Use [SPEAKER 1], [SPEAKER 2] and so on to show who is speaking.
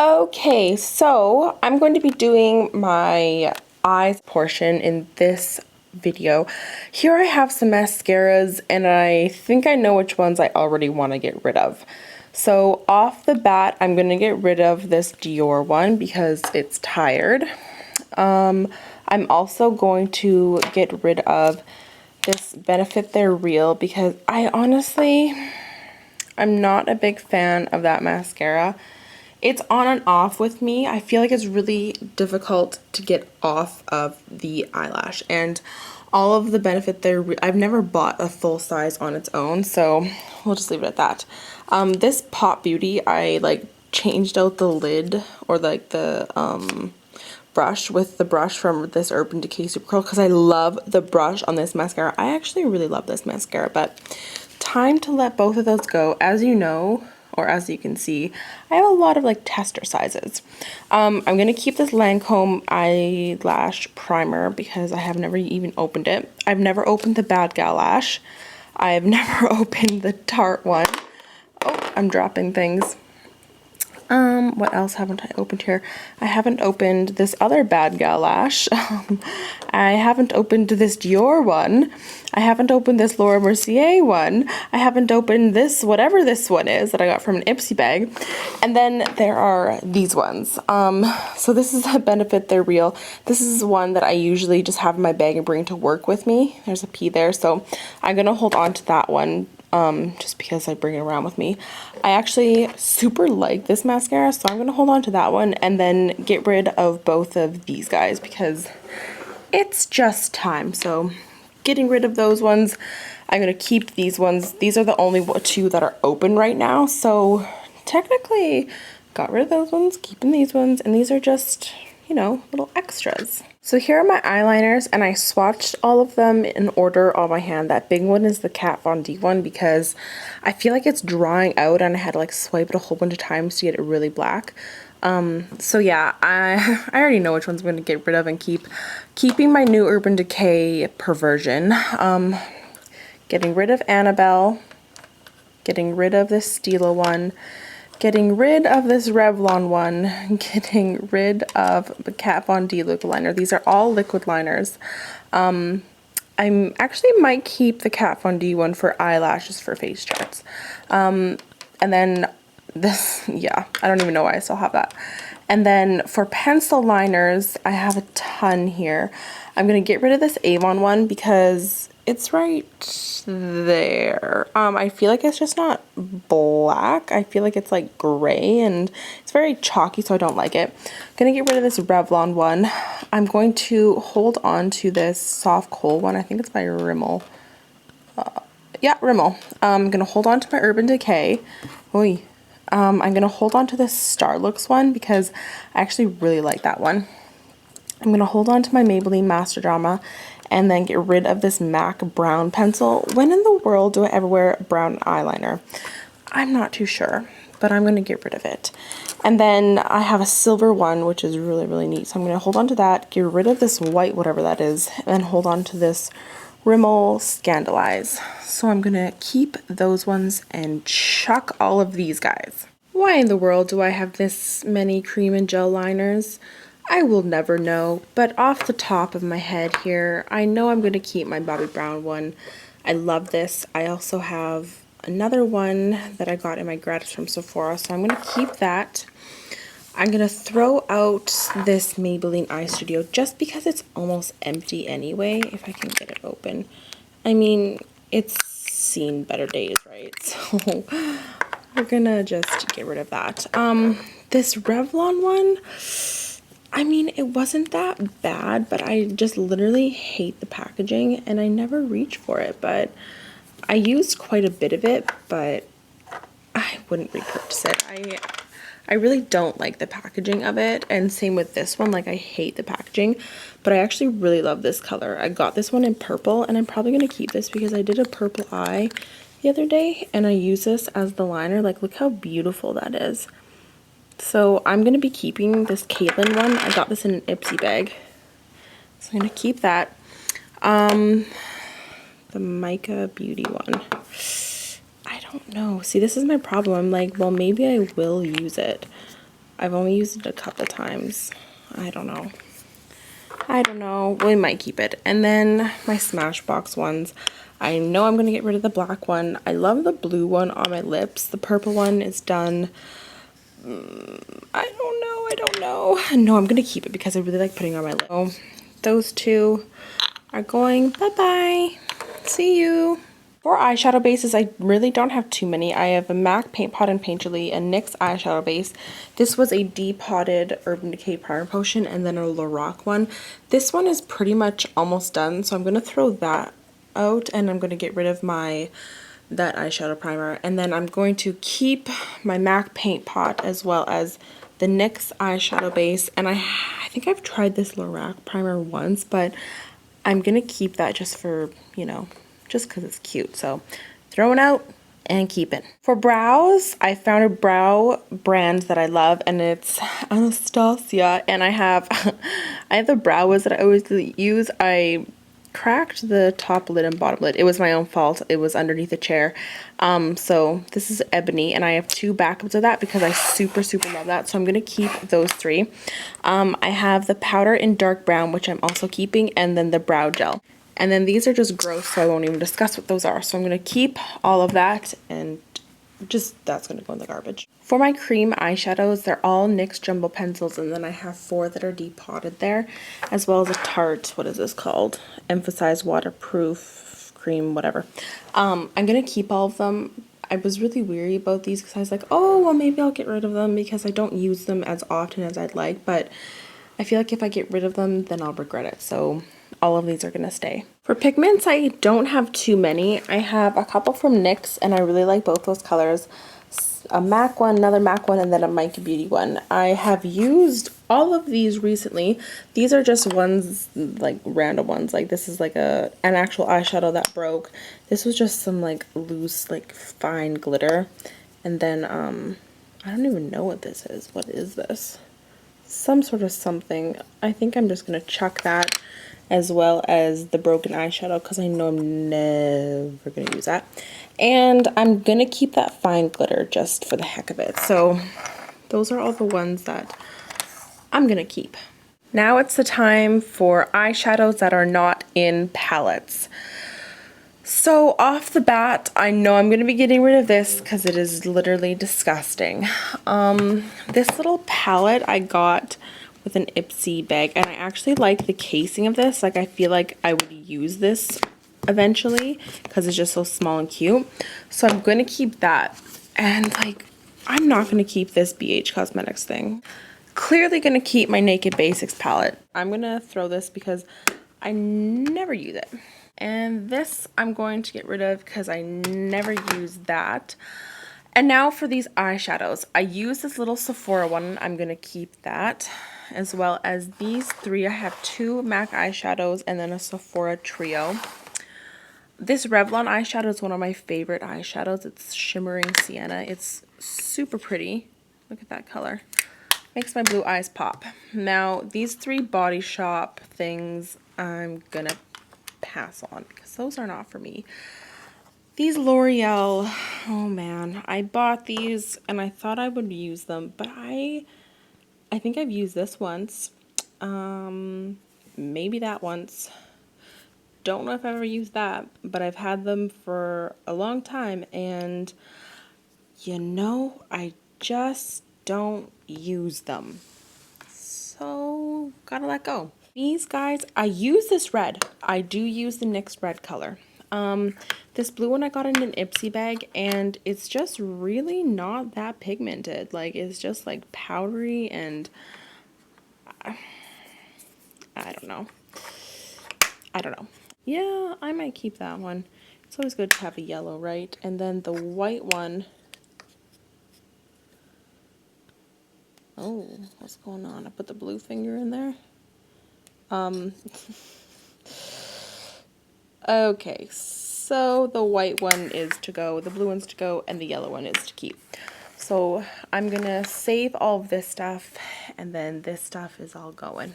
[SPEAKER 1] Okay, so I'm going to be doing my eyes portion in this video. Here I have some mascaras and I think I know which ones I already want to get rid of. So off the bat, I'm going to get rid of this Dior one because it's tired. I'm also going to get rid of this Benefit They're Real because I'm not a big fan of that mascara. It's on and off with me. I feel like it's really difficult to get off of the eyelash, and all of the Benefit I've never bought a full size on its own, so we'll just leave it at that. This Pop Beauty, I like changed out the lid or like the brush with the brush from this Urban Decay Super Curl because I love the brush on this mascara. I actually really love this mascara, but time to let both of those go. As you know, or as you can see, I have a lot of like tester sizes. I'm going to keep this Lancome eyelash primer because I have never even opened it. I've never opened the Bad Gal Lash. I've never opened the Tarte one. Oh, I'm dropping things. What else haven't I opened here? I haven't opened this other Bad Gal Lash. I haven't opened this Dior one. I haven't opened this Laura Mercier one. I haven't opened this, whatever this one is that I got from an Ipsy bag. And then there are these ones. So this is a Benefit They're Real. This is one that I usually just have in my bag and bring to work with me. There's a P there, so I'm gonna hold on to that one. Just because I bring it around with me. I actually super like this mascara, so I'm going to hold on to that one and then get rid of both of these guys because it's just time. So getting rid of those ones. I'm going to keep these ones. These are the only two that are open right now, so technically got rid of those ones, keeping these ones, and these are just, you know, little extras. So here are my eyeliners, and I swatched all of them in order on my hand. That big one is the Kat Von D one because I feel like it's drying out and I had to like swipe it a whole bunch of times to get it really black. So yeah, I already know which ones I'm going to get rid of and keeping my new Urban Decay Perversion. Getting rid of Annabelle, getting rid of this Stila one, getting rid of this Revlon one, getting rid of the Kat Von D liquid liner. These are all liquid liners. I actually might keep the Kat Von D one for eyelashes for face charts. And then this, yeah, I don't even know why I still have that. And then for pencil liners, I have a ton here. I'm going to get rid of this Avon one because it's right there. I feel like it's just not black. I feel like it's like gray and it's very chalky, so I don't like it. I'm gonna get rid of this Revlon one. I'm going to hold on to this Soft Kohl one. I think it's by Rimmel. Yeah, Rimmel. I'm gonna hold on to my Urban Decay. Oy. I'm gonna hold on to this Starlooks one because I actually really like that one. I'm gonna hold on to my Maybelline Master Drama and then get rid of this MAC brown pencil. When in the world do I ever wear brown eyeliner? I'm not too sure, but I'm going to get rid of it. And then I have a silver one, which is really, really neat. So I'm going to hold on to that, get rid of this white, whatever that is, and then hold on to this Rimmel Scandalize. So I'm going to keep those ones and chuck all of these guys. Why in the world do I have this many cream and gel liners? I will never know, but off the top of my head here, I know I'm going to keep my Bobbi Brown one. I love this. I also have another one that I got in my gratis from Sephora, so I'm going to keep that. I'm going to throw out this Maybelline Eye Studio just because it's almost empty anyway, if I can get it open. I mean, it's seen better days, right? So we're going to just get rid of that. This Revlon one, I mean, it wasn't that bad, but I just literally hate the packaging and I never reach for it, but I used quite a bit of it, but I wouldn't repurchase it. I really don't like the packaging of it, and same with this one. Like, I hate the packaging, but I actually really love this color. I got this one in purple, and I'm probably going to keep this because I did a purple eye the other day, and I use this as the liner. Like, look how beautiful that is. So I'm going to be keeping this Caitlyn one. I got this in an Ipsy bag, so I'm going to keep that. The Mica Beauty one. I don't know. See, this is my problem. I'm like, well, maybe I will use it. I've only used it a couple of times. I don't know. We might keep it. And then my Smashbox ones. I know I'm going to get rid of the black one. I love the blue one on my lips. The purple one is done. I don't know. No, I'm going to keep it because I really like putting it on my lips. So those two are going bye-bye. See you. For eyeshadow bases, I really don't have too many. I have a MAC Paint Pot and Painterly, a NYX eyeshadow base. This was a Depotted Urban Decay Primer Potion, and then a Lorac one. This one is pretty much almost done, so I'm going to throw that out, and I'm going to get rid of that eyeshadow primer. And then I'm going to keep my MAC Paint Pot as well as the NYX eyeshadow base. And I think I've tried this Lorac primer once, but I'm going to keep that just for, you know, just because it's cute. So throw it out and keep it. For brows, I found a brow brand that I love, and it's Anastasia. And I have the Brow Wiz that I always use. I cracked the top lid and bottom lid. It was my own fault. It was underneath the chair. So this is Ebony, and I have 2 backups of that because I super love that. So I'm going to keep those 3. I have the powder in dark brown, which I'm also keeping, and then the brow gel. And then these are just gross, so I won't even discuss what those are. So I'm going to keep all of that, and that's going to go in the garbage. For my cream eyeshadows, they're all NYX Jumbo Pencils, and then I have 4 that are depotted there, as well as a Tarte, what is this called? Emphasize Waterproof Cream, whatever. I'm going to keep all of them. I was really weary about these because I was like, oh, well, maybe I'll get rid of them because I don't use them as often as I'd like, but I feel like if I get rid of them, then I'll regret it. So all of these are going to stay. For pigments, I don't have too many. I have a couple from NYX, and I really like both those colors. A MAC one, another MAC one, and then a Mica Beauty one. I have used all of these recently. These are just ones, like random ones. Like this is like an actual eyeshadow that broke. This was just some like loose, like fine glitter. And then, I don't even know what this is. What is this? Some sort of something. I think I'm just going to chuck that, as well as the broken eyeshadow, because I know I'm never going to use that. And I'm going to keep that fine glitter just for the heck of it. So those are all the ones that I'm going to keep. Now it's the time for eyeshadows that are not in palettes. So off the bat, I know I'm going to be getting rid of this because it is literally disgusting. This little palette I got with an Ipsy bag, and I actually like the casing of this. Like, I feel like I would use this eventually because it's just so small and cute. So I'm going to keep that. And like, I'm not going to keep this BH Cosmetics thing. Clearly going to keep my Naked Basics palette. I'm going to throw this because I never use it. And this I'm going to get rid of because I never use that. And now for these eyeshadows. I use this little Sephora one. I'm going to keep that. As well as these 3. I have 2 MAC eyeshadows and then a Sephora trio. This Revlon eyeshadow is one of my favorite eyeshadows. It's Shimmering Sienna. It's super pretty. Look at that color. Makes my blue eyes pop. Now, these 3 Body Shop things I'm going to pass on because those are not for me. These L'Oreal, oh man, I bought these and I thought I would use them, but I think I've used this once, maybe that once. Don't know if I've ever used that, but I've had them for a long time, and you know, I just don't use them. So, gotta let go. These guys, I use this red. I do use the NYX red color. This blue one I got in an Ipsy bag, and it's just really not that pigmented. Like, it's just like powdery, and I don't know. Yeah, I might keep that one. It's always good to have a yellow, right? And then the white one. Oh, what's going on? I put the blue finger in there. Okay, so the white one is to go, the blue one's to go, and the yellow one is to keep. So I'm gonna save all of this stuff, and then this stuff is all going.